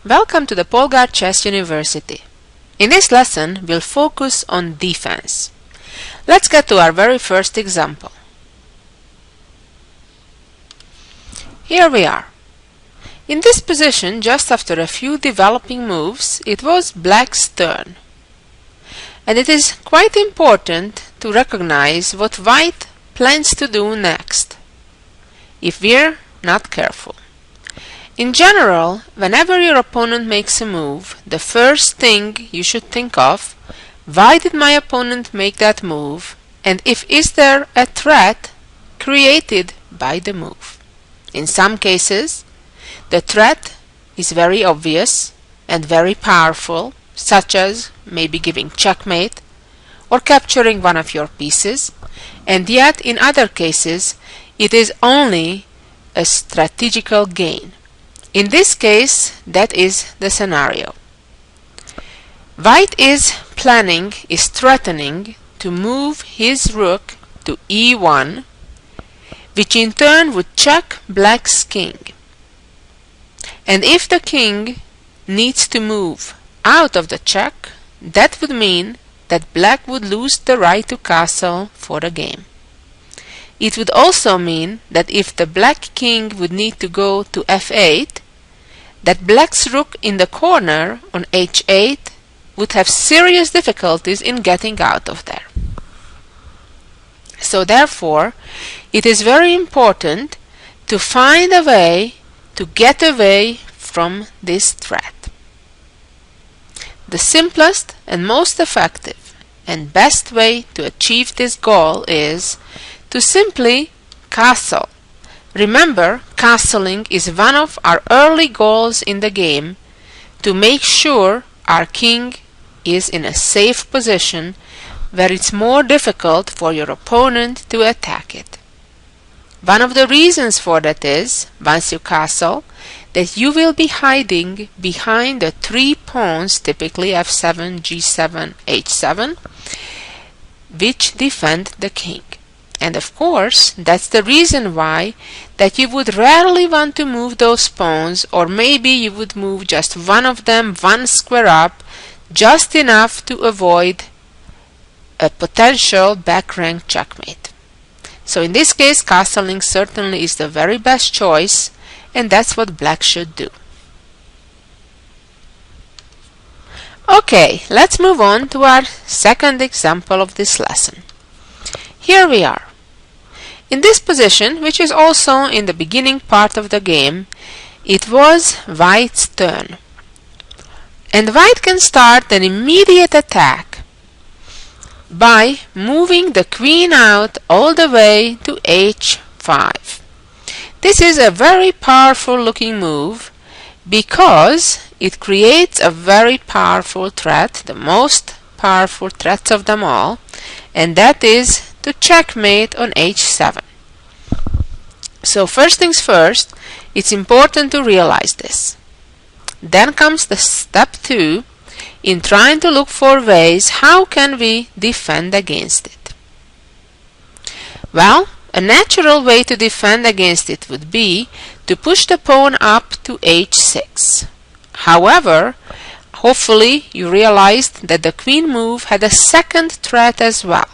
Welcome to the Polgar Chess University. In this lesson, we'll focus on defense. Let's get to our very first example. Here we are. In this position, just after a few developing moves, it was Black's turn. And it is quite important to recognize what White plans to do next, if we're not careful. In general, whenever your opponent makes a move, the first thing you should think of, why did my opponent make that move, and is there a threat created by the move. In some cases, the threat is very obvious and very powerful, such as maybe giving checkmate or capturing one of your pieces, and yet in other cases it is only a strategical gain. In this case, that is the scenario. White is threatening to move his rook to e1, which in turn would check Black's king. And if the king needs to move out of the check, that would mean that Black would lose the right to castle for the game. It would also mean that if the Black king would need to go to f8, that Black's rook in the corner on h8 would have serious difficulties in getting out of there. So therefore, it is very important to find a way to get away from this threat. The simplest and most effective and best way to achieve this goal is to simply castle. Remember, castling is one of our early goals in the game to make sure our king is in a safe position where it's more difficult for your opponent to attack it. One of the reasons for that is, once you castle, that you will be hiding behind the three pawns, typically f7, g7, h7, which defend the king. And of course, that's the reason why that you would rarely want to move those pawns, or maybe you would move just one of them one square up, just enough to avoid a potential back rank checkmate. So in this case, castling certainly is the very best choice, and that's what Black should do. Okay, let's move on to our second example of this lesson. Here we are. In this position, which is also in the beginning part of the game, it was White's turn. And White can start an immediate attack by moving the queen out all the way to h5. This is a very powerful looking move because it creates a very powerful threat, the most powerful threats of them all, and that is to checkmate on h7. So first things first, it's important to realize this. Then comes the step 2 in trying to look for ways how can we defend against it. Well, a natural way to defend against it would be to push the pawn up to h6. However, hopefully you realized that the queen move had a second threat as well.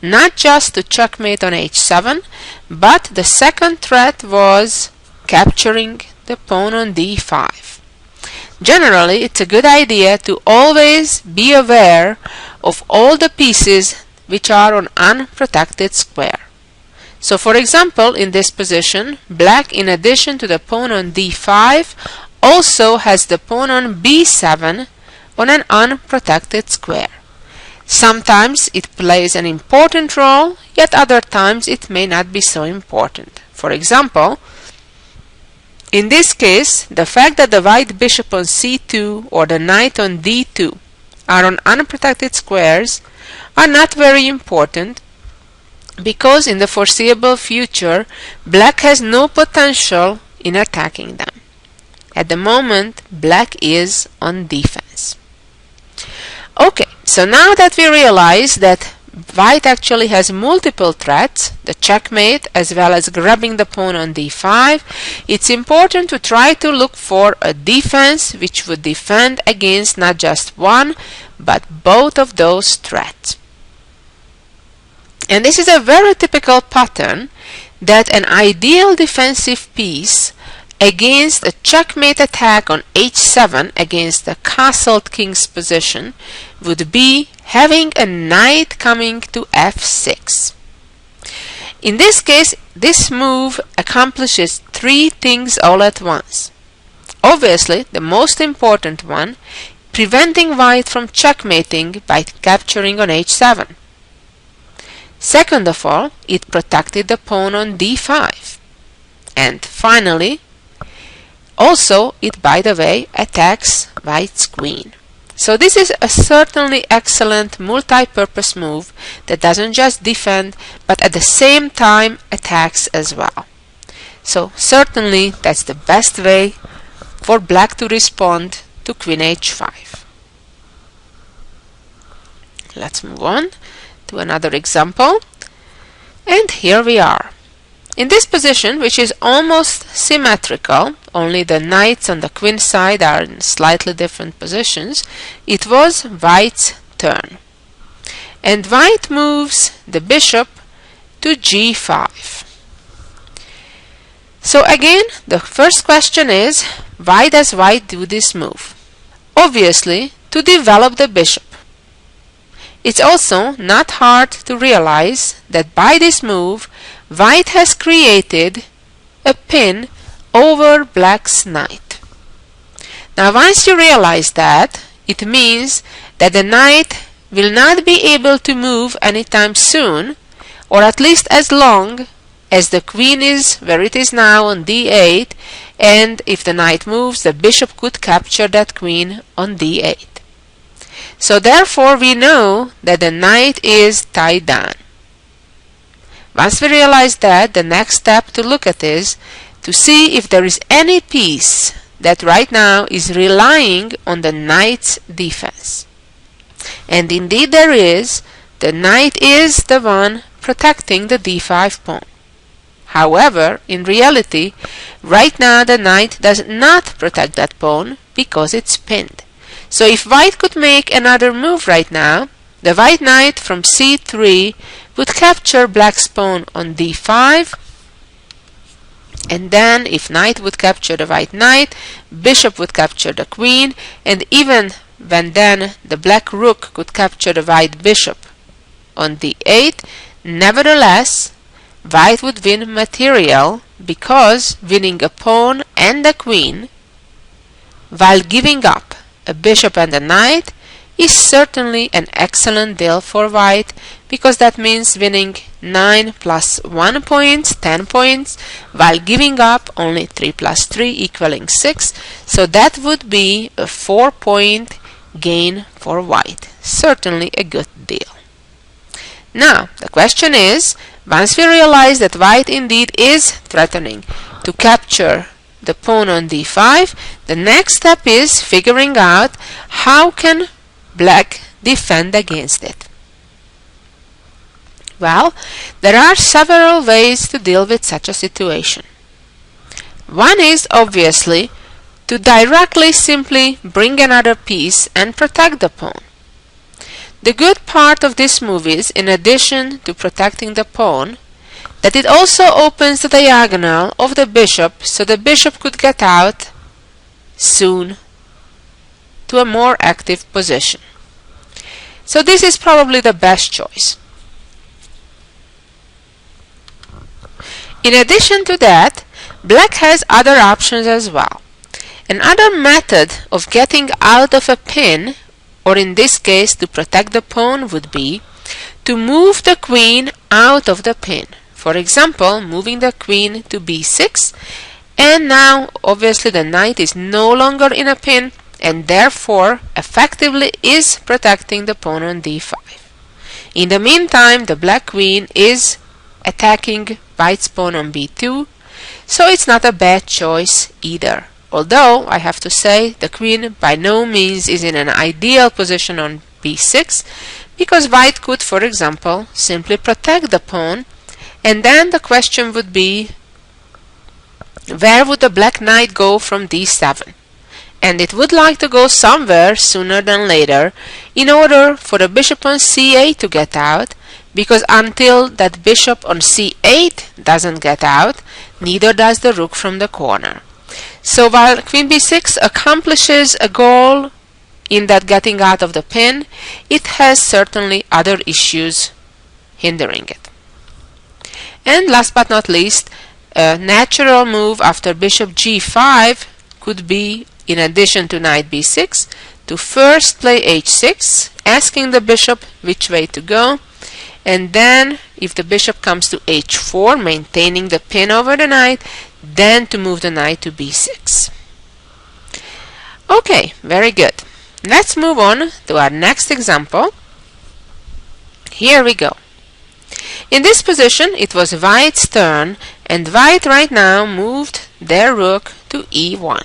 Not just to checkmate on h7, but the second threat was capturing the pawn on d5. Generally, it's a good idea to always be aware of all the pieces which are on unprotected square. So for example, in this position, Black, in addition to the pawn on d5, also has the pawn on b7 on an unprotected square. Sometimes it plays an important role, yet other times it may not be so important. For example, in this case, the fact that the white bishop on c2 or the knight on d2 are on unprotected squares are not very important because in the foreseeable future, Black has no potential in attacking them. At the moment, Black is on defense. Okay, so now that we realize that white actually has multiple threats, the checkmate as well as grabbing the pawn on d5, it's important to try to look for a defense which would defend against not just one but both of those threats. And this is a very typical pattern that an ideal defensive piece against a checkmate attack on h7 against the castled king's position would be having a knight coming to f6. In this case, this move accomplishes three things all at once. Obviously, the most important one, preventing white from checkmating by capturing on h7. Second of all, it protected the pawn on d5. And finally, also it, by the way, attacks white's queen. So this is a certainly excellent multi-purpose move that doesn't just defend but at the same time attacks as well. So certainly that's the best way for black to respond to queen h5. Let's move on to another example, and here we are. In this position, which is almost symmetrical, only the knights on the queen side are in slightly different positions, it was white's turn. And white moves the bishop to g5. So again, the first question is, why does white do this move? Obviously, to develop the bishop. It's also not hard to realize that by this move, white has created a pin over black's knight. Now once you realize that, it means that the knight will not be able to move anytime soon, or at least as long as the queen is where it is now on d8, and if the knight moves, the bishop could capture that queen on d8. So therefore we know that the knight is tied down. Once we realize that, the next step to look at is to see if there is any piece that right now is relying on the knight's defense. And indeed there is. The knight is the one protecting the d5 pawn. However, in reality, right now the knight does not protect that pawn because it's pinned. So if white could make another move right now, the white knight from c3 would capture black's pawn on d5, and then if knight would capture the white knight, bishop would capture the queen, and even when then the black rook could capture the white bishop on d8, nevertheless white would win material, because winning a pawn and a queen while giving up a bishop and a knight is certainly an excellent deal for white, because that means winning 9 plus 1 points, 10 points, while giving up only 3 plus 3 equaling 6. So that would be a 4-point gain for white. Certainly a good deal. Now, the question is, once we realize that white indeed is threatening to capture the pawn on d5, the next step is figuring out how can black defend against it. Well, there are several ways to deal with such a situation. One is obviously to directly simply bring another piece and protect the pawn. The good part of this move is, in addition to protecting the pawn, that it also opens the diagonal of the bishop, so the bishop could get out soon to a more active position. So this is probably the best choice. In addition to that, black has other options as well. Another method of getting out of a pin, or in this case to protect the pawn, would be to move the queen out of the pin. For example, moving the queen to b6, and now obviously the knight is no longer in a pin and therefore effectively is protecting the pawn on d5. In the meantime, the black queen is attacking white's pawn on b2, so it's not a bad choice either. Although I have to say the queen by no means is in an ideal position on b6, because white could, for example, simply protect the pawn, and then the question would be, where would the black knight go from d7? And it would like to go somewhere sooner than later in order for the bishop on c8 to get out, because until that bishop on c8 doesn't get out, neither does the rook from the corner. So while queen b6 accomplishes a goal in that getting out of the pin, it has certainly other issues hindering it. And last but not least, a natural move after bishop g5 could be, in addition to knight b6, to first play h6, asking the bishop which way to go, and then if the bishop comes to h4, maintaining the pin over the knight, then to move the knight to b6. Okay, very good. Let's move on to our next example. Here we go. In this position, it was white's turn, and white right now moved their rook to e1.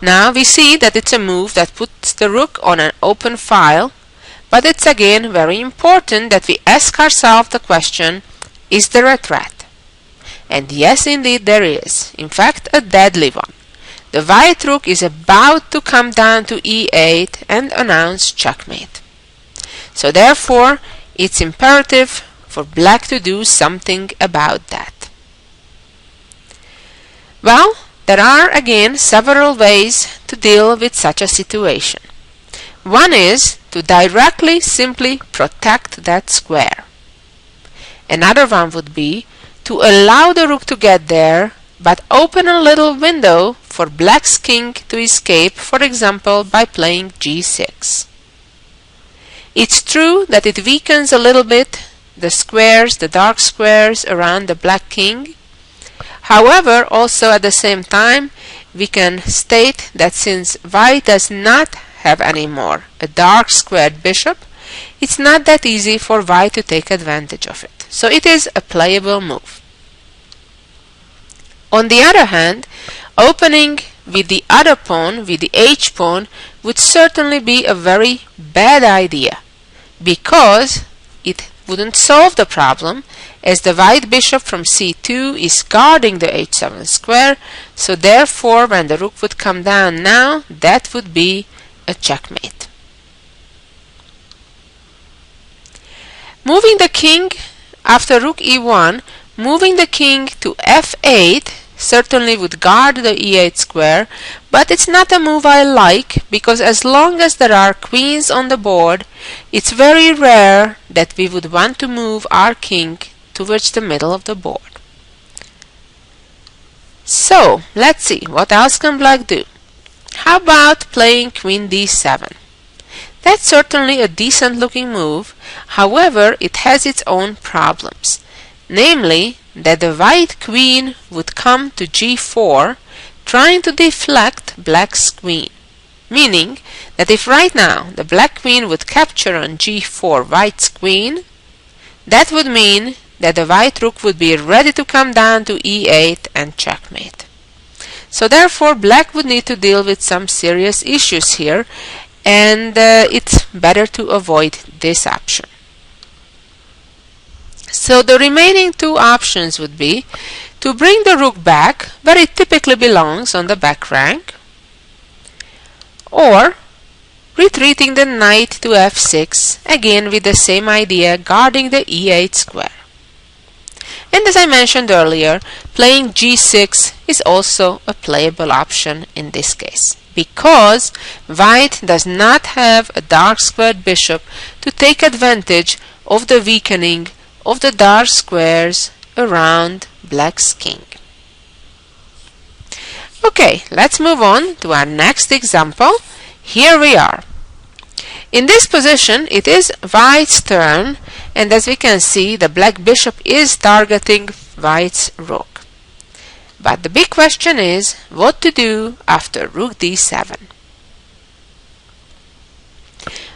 Now we see that it's a move that puts the rook on an open file, but it's again very important that we ask ourselves the question, is there a threat? And yes, indeed there is. In fact, a deadly one. The white rook is about to come down to e8 and announce checkmate. So therefore, it's imperative for black to do something about that. Well, there are again several ways to deal with such a situation. One is to directly simply protect that square. Another one would be to allow the rook to get there, but open a little window for black's king to escape, for example by playing g6. It's true that it weakens a little bit the squares, the dark squares around the black king. However, also at the same time, we can state that since white does not have anymore a dark squared bishop, it's not that easy for white to take advantage of it. So it is a playable move. On the other hand, opening with the other pawn, with the h pawn, would certainly be a very bad idea, because it wouldn't solve the problem, as the white bishop from c2 is guarding the h7 square, so therefore when the rook would come down now, that would be a checkmate. Moving the king after rook e1, moving the king to f8 certainly would guard the e8 square, but it's not a move I like, because as long as there are queens on the board, it's very rare that we would want to move our king towards the middle of the board. So let's see, what else can black do? How about playing queen d7? That's certainly a decent looking move, however it has its own problems, namely that the white queen would come to g4 trying to deflect black's queen, meaning that if right now the black queen would capture on g4 white's queen, that would mean that the white rook would be ready to come down to e8 and checkmate. So therefore black would need to deal with some serious issues here, and it's better to avoid this option. So the remaining two options would be to bring the rook back where it typically belongs on the back rank, or retreating the knight to f6, again with the same idea, guarding the e8 square. And as I mentioned earlier, playing g6 is also a playable option in this case, because white does not have a dark squared bishop to take advantage of the weakening of the dark squares around black's king. Okay, let's move on to our next example. Here we are. In this position, it is white's turn, and as we can see, the black bishop is targeting white's rook. But the big question is what to do after rook d7.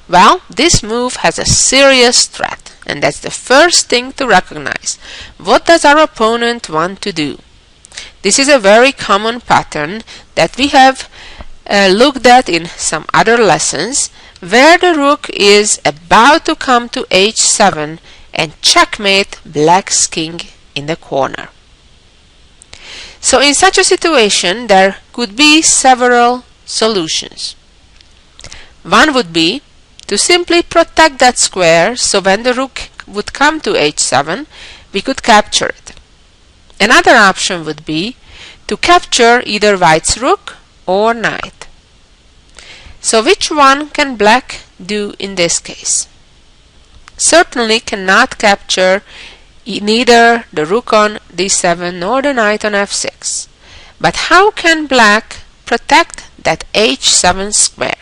Well, this move has a serious threat, and that's the first thing to recognize. What does our opponent want to do? This is a very common pattern that we have looked at in some other lessons, where the rook is about to come to h7 and checkmate black's king in the corner. So in such a situation there could be several solutions. One would be to simply protect that square, so when the rook would come to h7 we could capture it. Another option would be to capture either white's rook or knight. So which one can black do in this case? Certainly cannot capture neither the rook on d7 nor the knight on f6. But how can black protect that h7 square?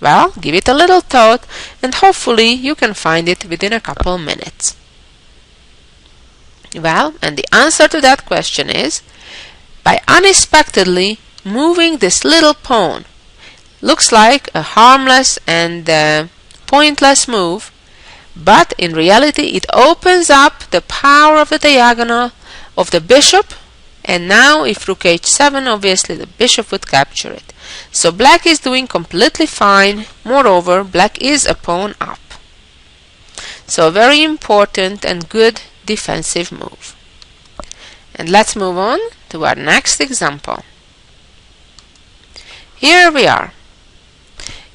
Well, give it a little thought and hopefully you can find it within a couple minutes. Well, and the answer to that question is by unexpectedly moving this little pawn. Looks like a harmless and pointless move, but in reality it opens up the power of the diagonal of the bishop, and now if rook h7 obviously the bishop would capture it. So black is doing completely fine. Moreover, black is a pawn up. So a very important and good defensive move. And let's move on to our next example. Here we are.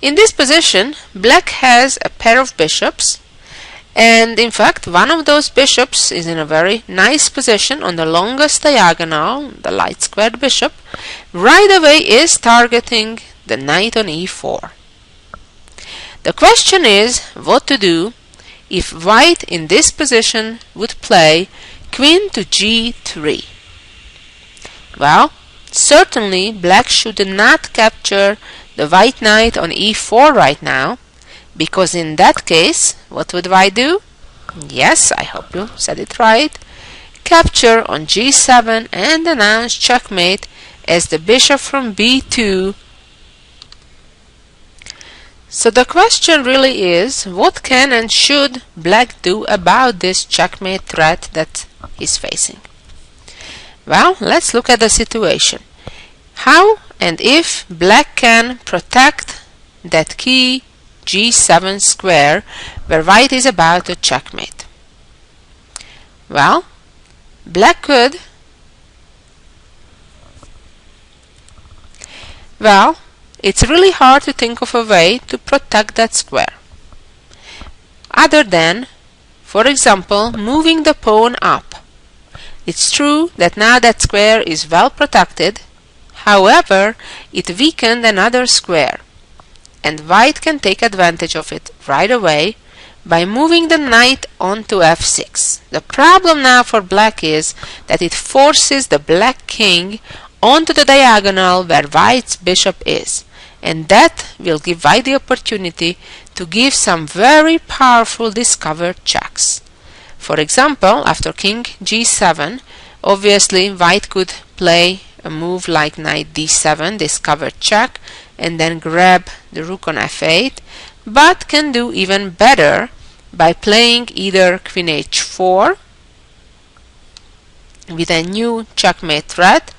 In this position, black has a pair of bishops, and in fact one of those bishops is in a very nice position on the longest diagonal, the light squared bishop, right away is targeting the knight on e4. The question is what to do if white in this position would play queen to g3. Well, certainly black should not capture the white knight on e4 right now, because in that case, what would white do? Yes, I hope you said it right. Capture on g7 and announce checkmate as the bishop from b2. So the question really is, what can and should black do about this checkmate threat that he's facing? Well, let's look at the situation. How and if black can protect that key g7 square where white is about to checkmate? Well, black could it's really hard to think of a way to protect that square other than, for example, moving the pawn up. It's true that now that square is well protected, however, it weakened another square, and white can take advantage of it right away by moving the knight onto f6. The problem now for black is that it forces the black king onto the diagonal where white's bishop is, and that will give white the opportunity to give some very powerful discovered checks. For example, after king g7, obviously white could play a move like knight d7, discovered check, and then grab the rook on f8, but can do even better by playing either queen h4 with a new checkmate threat,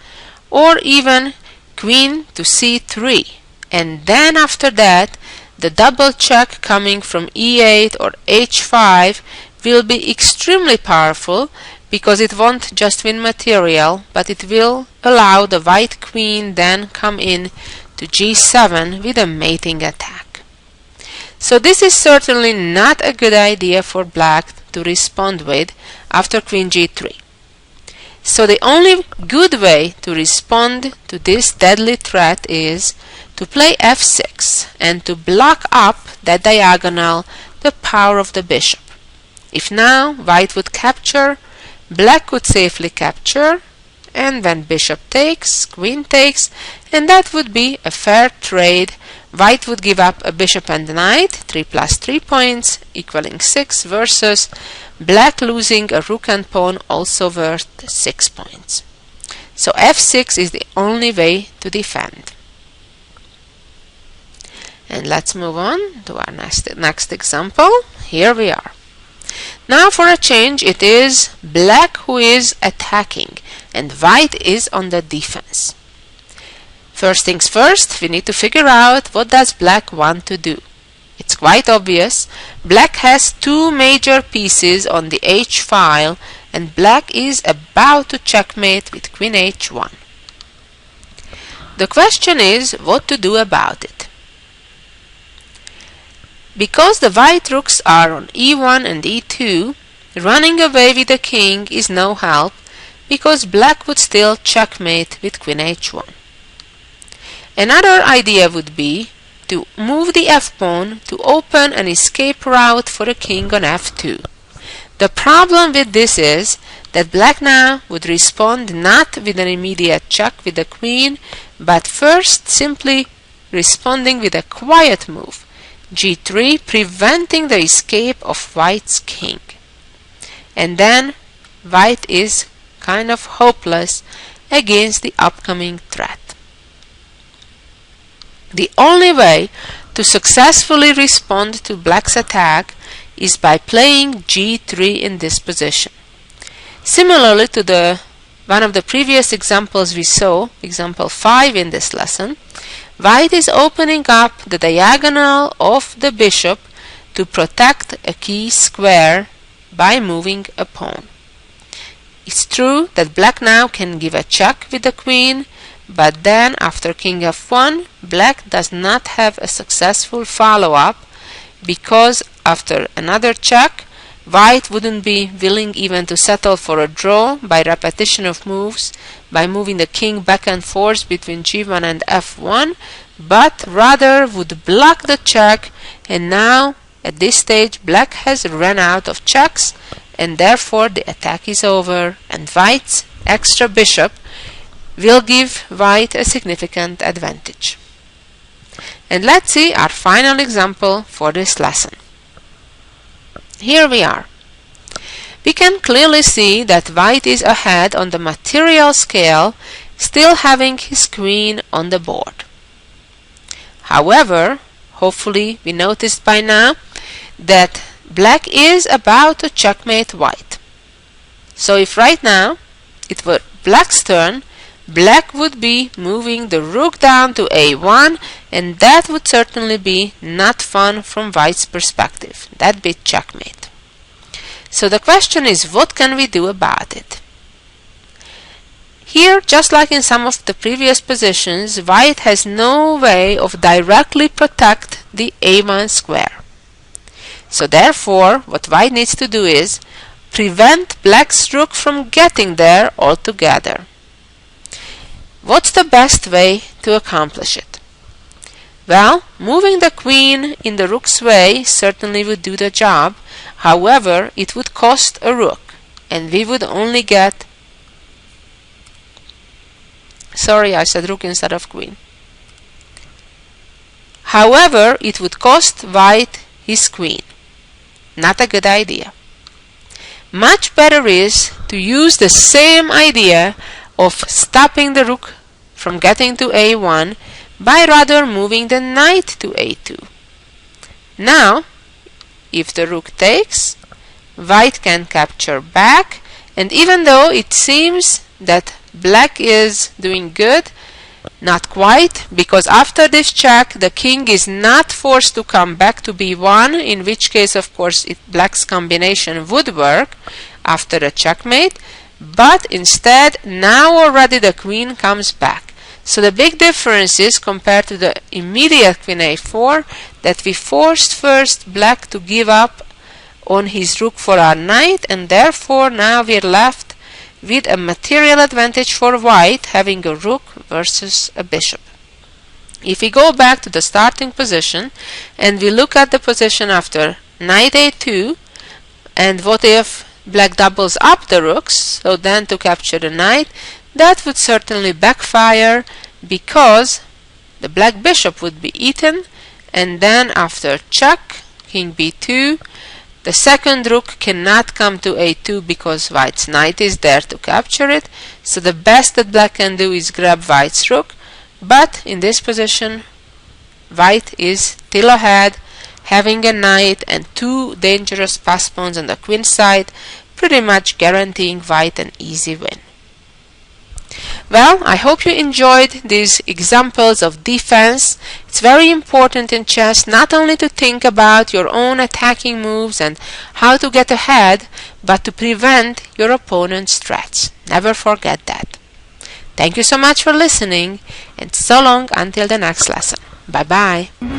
or even queen to c3, and then after that the double check coming from e8 or h5 will be extremely powerful, because it won't just win material, but it will allow the white queen then come in to g7 with a mating attack. So this is certainly not a good idea for black to respond with after queen g3. So the only good way to respond to this deadly threat is to play f6 and to block up that diagonal, the power of the bishop. If now white would capture, black could safely capture, and when bishop takes, queen takes, and that would be a fair trade. White would give up a bishop and a knight, 3 plus 3 points, equaling 6, versus black losing a rook and pawn, also worth 6 points. So f6 is the only way to defend. And let's move on to our next example. Here we are. Now for a change, it is black who is attacking and white is on the defense. First things first, we need to figure out what does black want to do. It's quite obvious. Black has two major pieces on the h file, and black is about to checkmate with queen h1. The question is what to do about it. Because the white rooks are on e1 and e2, running away with the king is no help, because black would still checkmate with queen h1. Another idea would be to move the f-pawn to open an escape route for the king on f2. The problem with this is that black now would respond not with an immediate check with the queen, but first simply responding with a quiet move, g3, preventing the escape of white's king. And then white is kind of hopeless against the upcoming threat. The only way to successfully respond to black's attack is by playing g3 in this position. Similarly to one of the previous examples we saw, example 5 in this lesson, white is opening up the diagonal of the bishop to protect a key square by moving a pawn. It's true that black now can give a check with the queen, but then after king f1, black does not have a successful follow-up, because after another check, white wouldn't be willing even to settle for a draw by repetition of moves, by moving the king back and forth between g1 and f1, but rather would block the check, and now at this stage black has run out of checks, and therefore the attack is over, and white's extra bishop will give white a significant advantage. And let's see our final example for this lesson. Here we are. We can clearly see that white is ahead on the material scale, still having his queen on the board. However, hopefully we noticed by now that black is about to checkmate white. So if right now it were black's turn, black would be moving the rook down to a1, and that would certainly be not fun from white's perspective. That'd be checkmate. So the question is, what can we do about it? Here, just like in some of the previous positions, white has no way of directly protect the a1 square. So therefore, what white needs to do is prevent black's rook from getting there altogether. What's the best way to accomplish it? Well, moving the queen in the rook's way certainly would do the job. However, it would cost a rook, and we would only get... Sorry, I said rook instead of queen. However, it would cost white his queen. Not a good idea. Much better is to use the same idea of stopping the rook from getting to a1 by rather moving the knight to a2. Now, if the rook takes, white can capture back, and even though it seems that black is doing good, not quite, because after this check the king is not forced to come back to b1, in which case of course black's combination would work after a checkmate, but instead now already the queen comes back. So the big difference is, compared to the immediate queen a4, that we forced first black to give up on his rook for our knight, and therefore now we're left with a material advantage for white, having a rook versus a bishop. If we go back to the starting position and we look at the position after knight a2, and what if black doubles up the rooks, so then to capture the knight, that would certainly backfire, because the black bishop would be eaten, and then after check, king b2, the second rook cannot come to a2 because white's knight is there to capture it, so the best that black can do is grab white's rook, but in this position white is still ahead, having a knight and two dangerous pass pawns on the queen side, pretty much guaranteeing white an easy win. Well, I hope you enjoyed these examples of defense. It's very important in chess not only to think about your own attacking moves and how to get ahead, but to prevent your opponent's threats. Never forget that. Thank you so much for listening, and so long until the next lesson. Bye-bye.